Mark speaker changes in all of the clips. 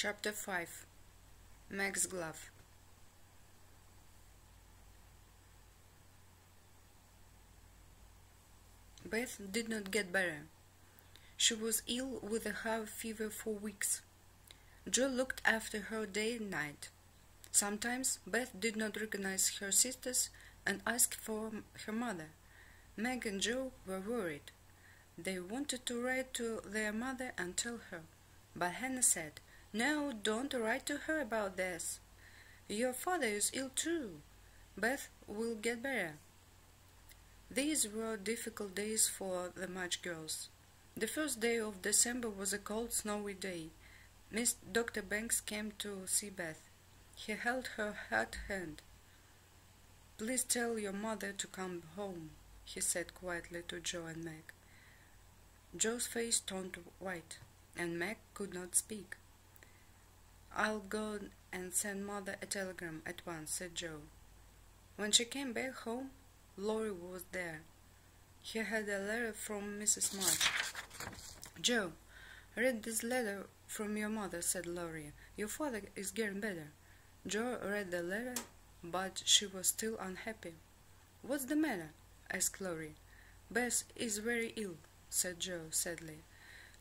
Speaker 1: Chapter 5. Meg's Glove. Beth did not get better. She was ill with a high fever for weeks. Joe looked after her day and night. Sometimes Beth did not recognize her sisters and asked for her mother. Meg and Joe were worried. They wanted to write to their mother and tell her, but Hannah said, "No, don't write to her about this. Your father is ill too. Beth will get better." These were difficult days for the March girls. The first day of December was a cold, snowy day. Dr. Banks came to see Beth. He held her hot hand. "Please tell your mother to come home," he said quietly to Joe and Meg. Joe's face turned white, and Meg could not speak. "I'll go and send Mother a telegram at once," said Joe. When she came back home, Laurie was there. He had a letter from Mrs. March. "Joe, read this letter from your mother," said Laurie. "Your father is getting better." Joe read the letter, but she was still unhappy. "What's the matter?" asked Laurie. "Beth is very ill," said Joe sadly.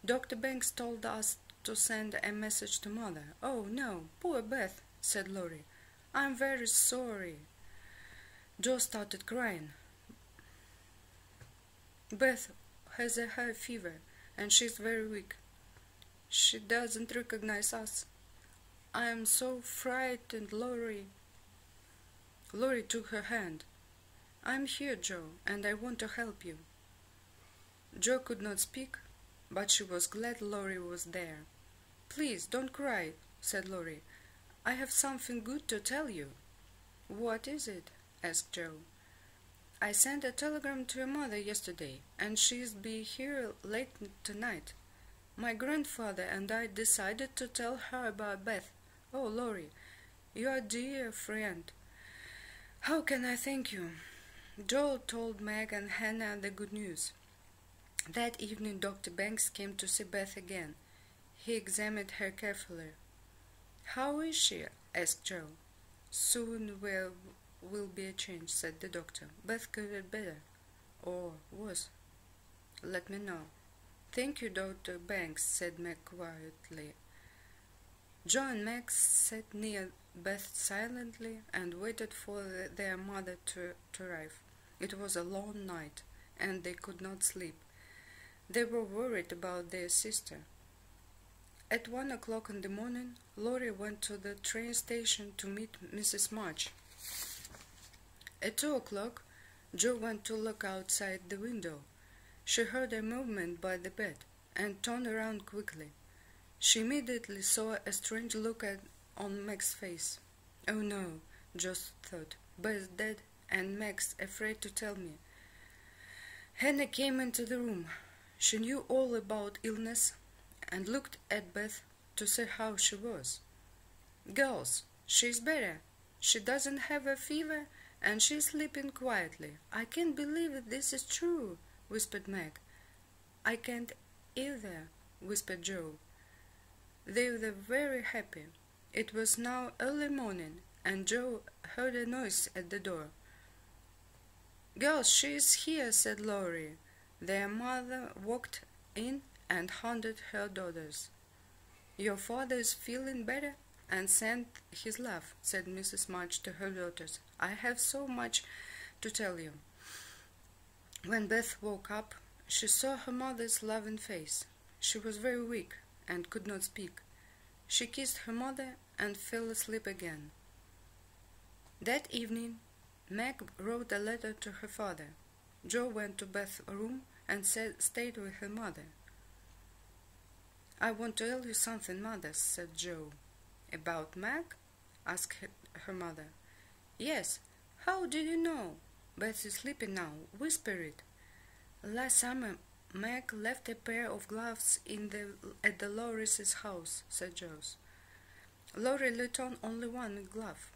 Speaker 1: "Dr. Banks told us to send a message to Mother." "Oh, no, poor Beth," said Laurie. "I'm very sorry." Joe started crying. "Beth has a high fever, and she's very weak. She doesn't recognize us. I am so frightened, Laurie." Laurie took her hand. "I'm here, Joe, and I want to help you." Joe could not speak, but she was glad Laurie was there. "Please, don't cry," said Laurie. "I have something good to tell you." "What is it?" asked Joe. "I sent a telegram to your mother yesterday, and she'll be here late tonight. My grandfather and I decided to tell her about Beth." "Oh, Laurie, you're a dear friend. How can I thank you?" Joe told Meg and Hannah the good news. That evening Dr. Banks came to see Beth again. He examined her carefully. "How is she?" asked Joe. "Soon will be a change," said the doctor. "Beth could get better, or worse. Let me know." "Thank you, Dr. Banks," said Meg quietly. Joe and Meg sat near Beth silently and waited for their mother to arrive. It was a long night, and they could not sleep. They were worried about their sister. At 1 o'clock in the morning, Laurie went to the train station to meet Mrs. March. At 2 o'clock, Joe went to look outside the window. She heard a movement by the bed and turned around quickly. She immediately saw a strange look on Meg's face. "Oh no," Joe thought. "Beth's dead, and Meg's afraid to tell me." Hannah came into the room. She knew all about illness and looked at Beth to see how she was. "Girls, she's better. She doesn't have a fever, and she's sleeping quietly." "I can't believe this is true," whispered Meg. "I can't either," whispered Joe. They were very happy. It was now early morning, and Joe heard a noise at the door. "Girls, she is here," said Laurie. Their mother walked in and handed her daughters. "Your father is feeling better and sent his love," said Mrs. March to her daughters. "I have so much to tell you." When Beth woke up, she saw her mother's loving face. She was very weak and could not speak. She kissed her mother and fell asleep again. That evening, Meg wrote a letter to her father. Joe went to Beth's room and stayed with her mother. "I want to tell you something, Mother," said Joe. "About Meg?" asked her mother. "Yes. How did you know? Beth is sleeping now. Whisper it." "Last summer, Meg left a pair of gloves at the Lawrence's house," said Joe. "Laurie let on only one glove.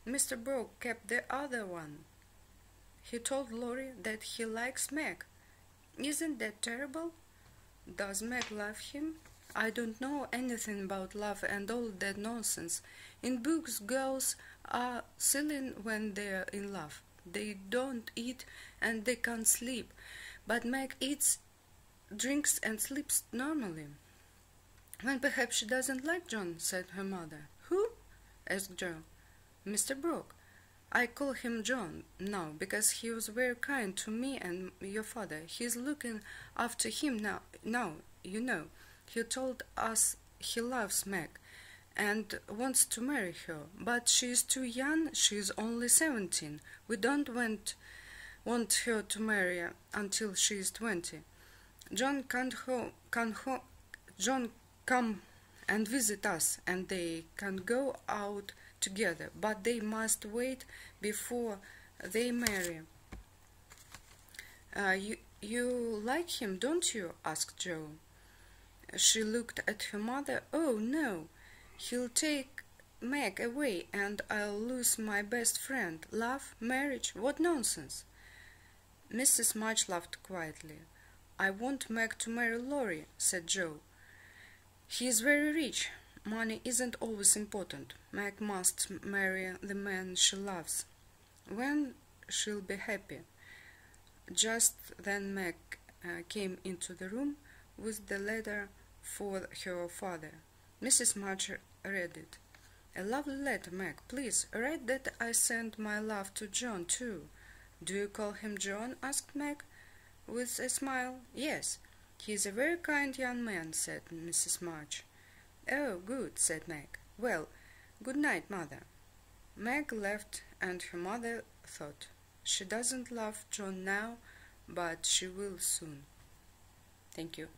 Speaker 1: Mr. Brooke kept the other one. He told Laurie that he likes Meg. Isn't that terrible?" "Does Meg love him?" I don't know anything about love and all that nonsense. In books, girls are silly when they're in love. They don't eat and they can't sleep. But Meg eats, drinks and sleeps normally. Well, perhaps she doesn't like John, said her mother. Who? Asked Joe. Mr. Brooke. I call him John now because he was very kind to me and your father. He's looking after him now, you know. He told us he loves Meg and wants to marry her, but she is too young. She is only 17. We don't want her to marry until she is 20. John John come and visit us, and they can go out together, but they must wait before they marry. You like him, don't you? Asked Joe. She looked at her mother. Oh, no. He'll take Meg away, and I'll lose my best friend. Love? Marriage? What nonsense! Mrs. Mudge laughed quietly. I want Meg to marry Laurie, said Joe. He is very rich. Money isn't always important. Meg must marry the man she loves. When she'll be happy. Just then Meg came into the room with the letter for her father. Mrs. Mudge read it. A lovely letter, Meg. Please write that I send my love to John, too. Do you call him John? Asked Meg, with a smile. Yes. He is a very kind young man, said Mrs. Mudge. Oh, good, said Meg. Well, good night, mother. Meg left, and her mother thought, she doesn't love John now, but she will soon. Thank you.